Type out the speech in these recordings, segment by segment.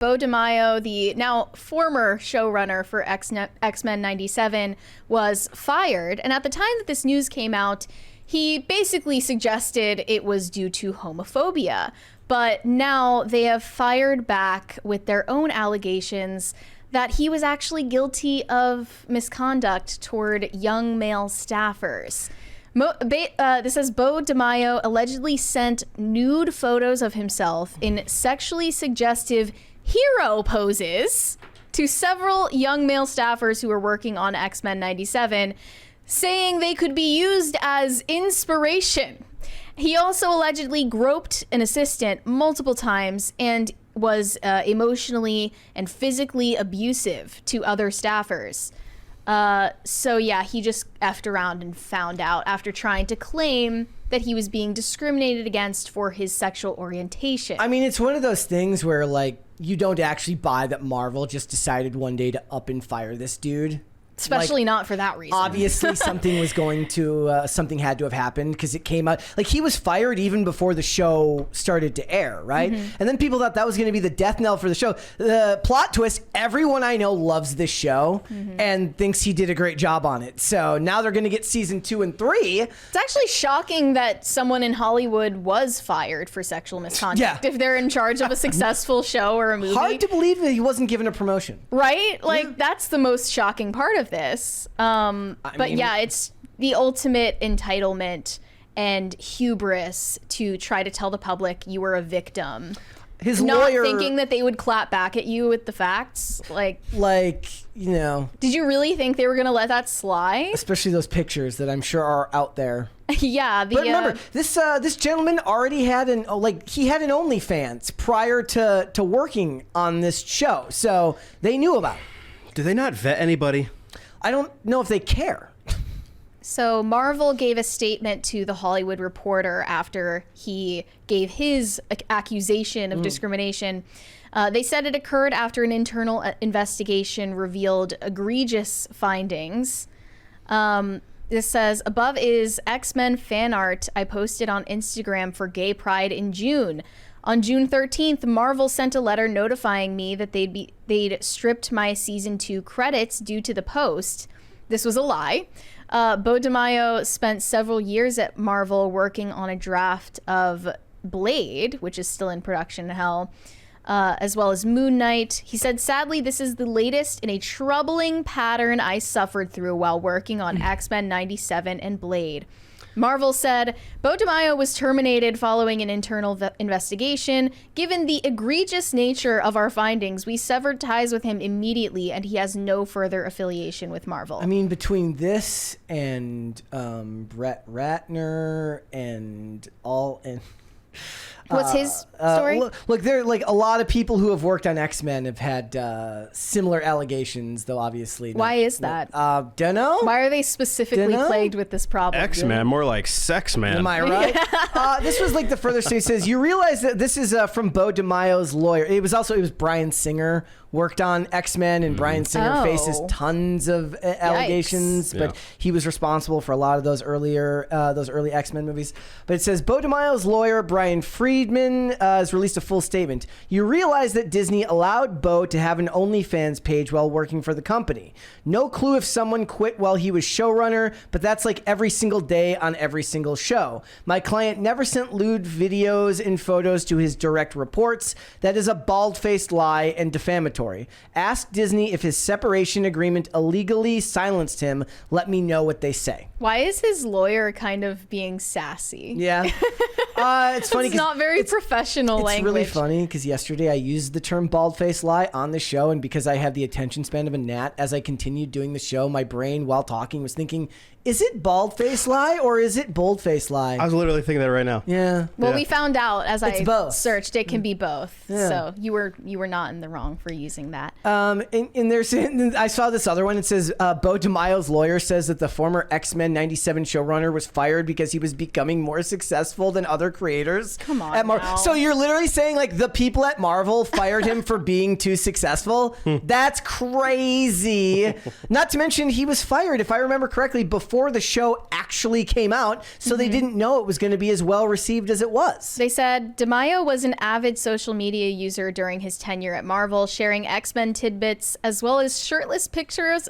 Beau DeMaio, the now former showrunner for X-Men 97, was fired. And at the time that this news came out, he basically suggested it was due to homophobia. But now they have fired back with their own allegations that he was actually guilty of misconduct toward young male staffers. This says Beau DeMaio allegedly sent nude photos of himself in sexually suggestive hero poses to several young male staffers who were working on X-Men 97, saying they could be used as inspiration. He also allegedly groped an assistant multiple times and was emotionally and physically abusive to other staffers. So yeah, he just effed around and found out after trying to claim that he was being discriminated against for his sexual orientation. I mean, it's one of those things where, like, you don't actually buy that Marvel just decided one day to up and fire this dude. Especially not for that reason. Obviously, something was going to, something had to have happened because it came out. Like, he was fired even before the show started to air, right? Mm-hmm. And then people thought that was going to be the death knell for the show. The plot twist, everyone I know loves this show and thinks he did a great job on it. So now they're going to get season 2 and 3. It's actually shocking that someone in Hollywood was fired for sexual misconduct if they're in charge of a successful show or a movie. Hard to believe that he wasn't given a promotion. Right? Like, that's the most shocking part of this. It's the ultimate entitlement and hubris to try to tell the public you were a victim. His not lawyer, thinking that they would clap back at you with the facts. Like, you know. Did you really think they were going to let that slide? Especially those pictures that I'm sure are out there. Yeah. But remember, this gentleman already had an OnlyFans prior to working on this show. So they knew about it. Do they not vet anybody? I don't know if they care. So Marvel gave a statement to The Hollywood Reporter after he gave his accusation of discrimination. They said it occurred after an internal investigation revealed egregious findings. This says, above is X-Men fan art I posted on Instagram for Gay Pride in June. On June 13th, Marvel sent a letter notifying me that they'd stripped my season 2 credits due to the post. This was a lie. Beau DeMaio spent several years at Marvel working on a draft of Blade, which is still in production hell, as well as Moon Knight. He said, sadly, this is the latest in a troubling pattern I suffered through while working on X-Men 97 and Blade. Marvel said, Beau DeMaio was terminated following an internal investigation. Given the egregious nature of our findings, we severed ties with him immediately, and he has no further affiliation with Marvel. I mean, between this and Brett Ratner and all... and. What's his story? Look, there like a lot of people who have worked on X-Men have had similar allegations, though obviously. Why is that? Dunno. Why are they specifically plagued with this problem? X-Men, more like sex man. Am I right? This was like the further state says. You realize that this is from Beau DeMaio's lawyer. It was Brian Singer worked on X-Men, and Brian Singer faces tons of allegations, but he was responsible for a lot of those early X-Men movies. But it says Beau DeMaio's lawyer Brian Friedman has released a full statement. You realize that Disney allowed Beau to have an OnlyFans page while working for the company. No clue if someone quit while he was showrunner, but that's like every single day on every single show. My client never sent lewd videos and photos to his direct reports. That is a bald-faced lie and defamatory. Ask Disney if his separation agreement illegally silenced him. Let me know what they say. Why is his lawyer kind of being sassy? Yeah. It's funny. It's not very professional language. It's really funny because yesterday I used the term bald-faced lie on the show, and because I have the attention span of a gnat, as I continued doing the show, my brain, while talking, was thinking, is it bald-faced lie or is it bold-faced lie? I was literally thinking that right now. Yeah. Well, we found out as it's I both. Searched, it can be both. Yeah. So you were not in the wrong for using that. And there's, I saw this other one. It says Beau DeMaio's lawyer says that the former X-Men 97 showrunner was fired because he was becoming more successful than other other creators. Come on at now. So you're literally saying like the people at Marvel fired him for being too successful? That's crazy. Not to mention he was fired, if I remember correctly, before the show actually came out, so they didn't know it was going to be as well received as it was. They said DeMaio was an avid social media user during his tenure at Marvel, sharing X-Men tidbits as well as shirtless pictures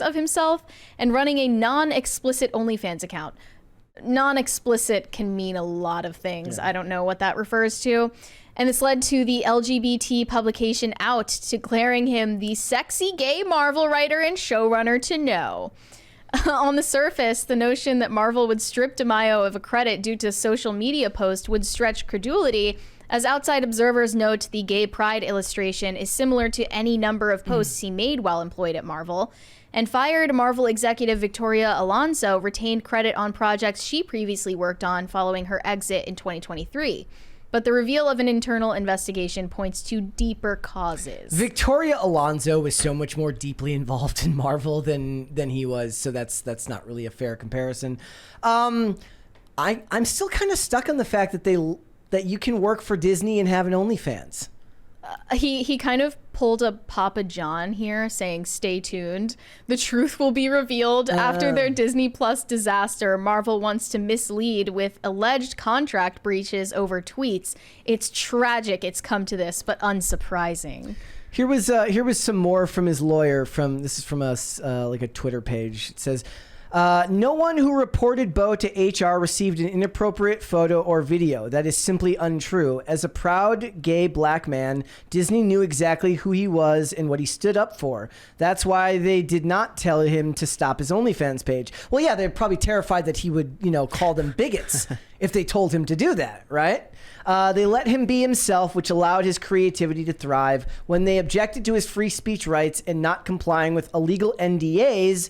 of himself and running a non-explicit OnlyFans account. Non-explicit can mean a lot of things. I don't know what that refers to. And this led to the LGBT publication Out declaring him the sexy gay Marvel writer and showrunner to know. On the surface, the notion that Marvel would strip DeMaio of a credit due to a social media post would stretch credulity, as outside observers note the gay pride illustration is similar to any number of posts he made while employed at Marvel. And fired Marvel executive Victoria Alonso retained credit on projects she previously worked on following her exit in 2023. But the reveal of an internal investigation points to deeper causes. Victoria Alonso was so much more deeply involved in Marvel than he was, so that's not really a fair comparison. I'm still kind of stuck on the fact that you can work for Disney and have an OnlyFans. He kind of pulled a Papa John here, saying, stay tuned. The truth will be revealed. After their Disney Plus disaster, Marvel wants to mislead with alleged contract breaches over tweets. It's tragic it's come to this, but unsurprising. Here was some more from his lawyer. This is from like a Twitter page. It says, no one who reported Bo to HR received an inappropriate photo or video. That is simply untrue. As a proud gay black man, Disney knew exactly who he was and what he stood up for. That's why they did not tell him to stop his OnlyFans page. Well, yeah, they're probably terrified that he would, call them bigots if they told him to do that, right? They let him be himself, which allowed his creativity to thrive. When they objected to his free speech rights and not complying with illegal NDAs,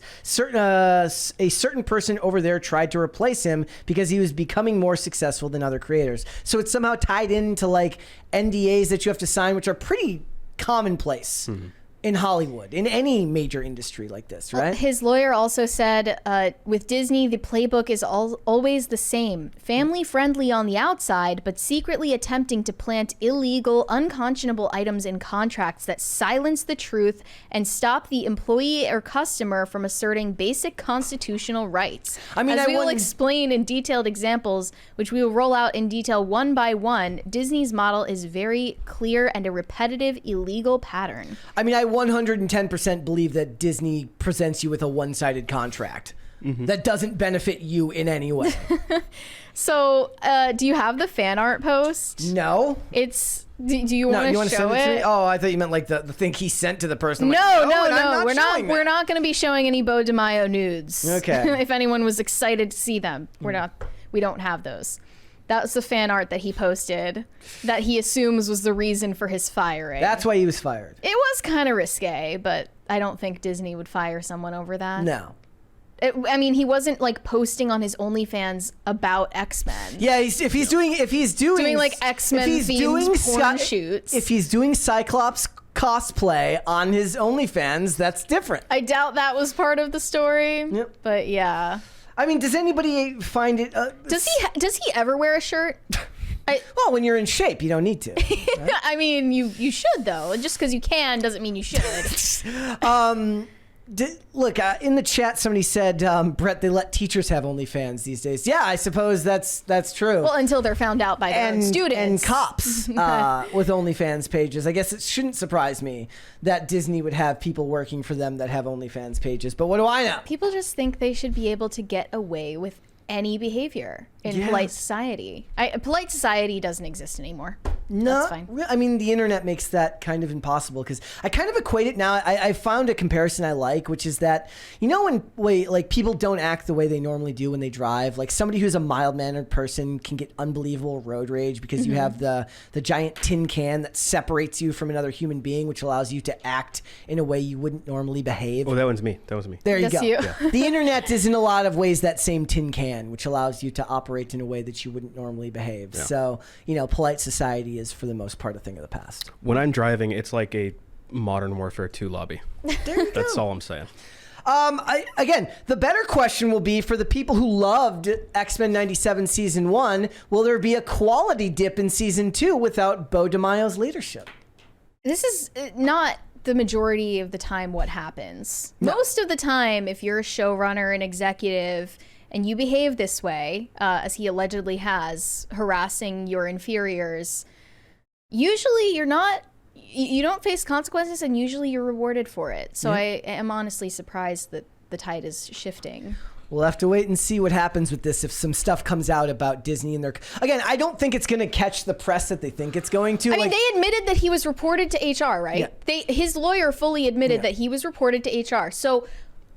a certain person over there tried to replace him because he was becoming more successful than other creators. So it's somehow tied into like NDAs that you have to sign, which are pretty commonplace. In Hollywood, in any major industry like this, right? His lawyer also said, with Disney, the playbook is always the same. Family-friendly on the outside, but secretly attempting to plant illegal, unconscionable items in contracts that silence the truth and stop the employee or customer from asserting basic constitutional rights. As we will explain in detailed examples, which we will roll out in detail one by one, Disney's model is very clear and a repetitive, illegal pattern. I 110% believe that Disney presents you with a one-sided contract that doesn't benefit you in any way. So, do you have the fan art post? No. It's. Do you want to show it? To me? Oh, I thought you meant like the thing he sent to the person. No. We're not going to be showing any Bo DeMaio nudes. Okay. If anyone was excited to see them, we don't have those. That was the fan art that he posted that he assumes was the reason for his firing. That's why he was fired. It was kind of risque, but I don't think Disney would fire someone over that. No. He wasn't like posting on his OnlyFans about X-Men. Yeah, if he's doing like X-Men themed porn shoots. If he's doing Cyclops cosplay on his OnlyFans, that's different. I doubt that was part of the story. Yep. But yeah. Does anybody find it? Does he ever wear a shirt? Well, when you're in shape, you don't need to. Right? You should though. Just because you can doesn't mean you should. Look, in the chat, somebody said, Brett, they let teachers have OnlyFans these days. Yeah, I suppose that's true. Well, until they're found out by their own students. And cops with OnlyFans pages. I guess it shouldn't surprise me that Disney would have people working for them that have OnlyFans pages. But what do I know? People just think they should be able to get away with any behavior in polite society. Polite society doesn't exist anymore. No, that's fine. The internet makes that kind of impossible because I kind of equate it now. I found a comparison I like, which is that, when people don't act the way they normally do when they drive, like somebody who's a mild-mannered person can get unbelievable road rage because you have the giant tin can that separates you from another human being, which allows you to act in a way you wouldn't normally behave. Oh, that was me. There you That's go. you. Yeah. The internet is in a lot of ways that same tin can, which allows you to operate in a way that you wouldn't normally behave. Yeah. So, polite society is for the most part a thing of the past. When I'm driving, it's like a Modern Warfare 2 lobby. There you go. That's all I'm saying. Again, the better question will be for the people who loved X-Men 97 Season 1, will there be a quality dip in Season 2 without Beau DeMaio's leadership? This is not the majority of the time what happens. No. Most of the time, if you're a showrunner and executive and you behave this way, as he allegedly has, harassing your inferiors, usually you don't face consequences, and usually you're rewarded for it. So I am honestly surprised that the tide is shifting. We'll have to wait and see what happens with this if some stuff comes out about Disney and their... Again, I don't think it's going to catch the press that they think it's going to. I mean, they admitted that he was reported to HR, right? Yeah. His lawyer fully admitted that he was reported to HR. So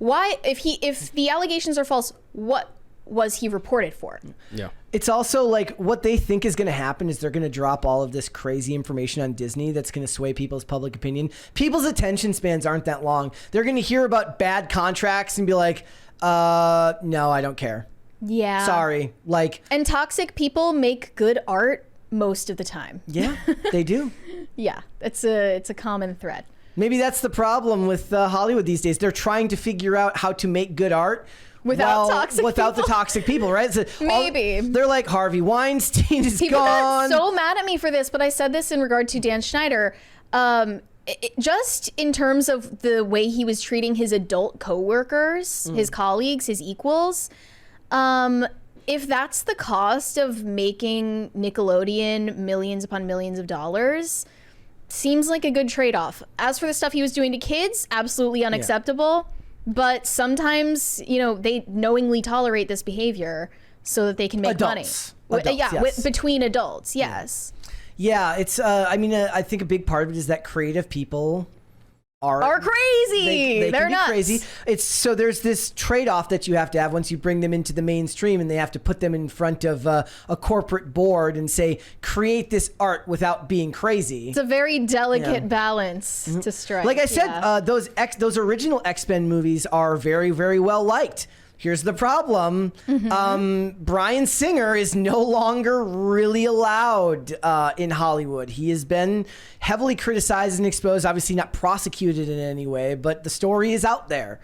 why, if the allegations are false, what was he reported for? Yeah. It's also like what they think is going to happen is they're going to drop all of this crazy information on Disney that's going to sway people's public opinion. People's attention spans aren't that long. They're going to hear about bad contracts and be like, no, I don't care. Yeah. Sorry. Like, and toxic people make good art most of the time. Yeah, they do. Yeah, it's a common thread. Maybe that's the problem with Hollywood these days. They're trying to figure out how to make good art without the toxic people, right? So maybe they're like, Harvey Weinstein is people gone. People got so mad at me for this, but I said this in regard to Dan Schneider. Just in terms of the way he was treating his adult coworkers, his colleagues, his equals. If that's the cost of making Nickelodeon millions upon millions of dollars, seems like a good trade-off. As for the stuff he was doing to kids, absolutely unacceptable. Yeah. But sometimes, they knowingly tolerate this behavior so that they can make money. Between adults, yes. Yeah, it's. I think a big part of it is that creative people are crazy. They're nuts. Crazy. So there's this trade-off that you have to have once you bring them into the mainstream, and they have to put them in front of a corporate board and say, create this art without being crazy. It's a very delicate balance to strike. Like I said, those original X-Men movies are very, very well liked. Here's the problem. Bryan Singer is no longer really allowed in Hollywood. He has been heavily criticized and exposed, obviously not prosecuted in any way, but the story is out there.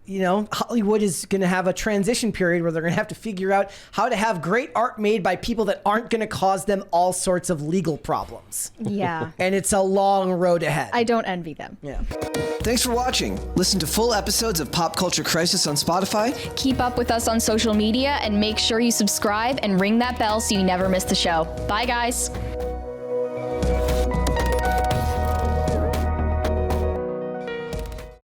Hollywood is going to have a transition period where they're going to have to figure out how to have great art made by people that aren't going to cause them all sorts of legal problems. Yeah. And it's a long road ahead. I don't envy them. Yeah. Thanks for watching. Listen to full episodes of Pop Culture Crisis on Spotify. Keep up with us on social media and make sure you subscribe and ring that bell so you never miss the show. Bye, guys.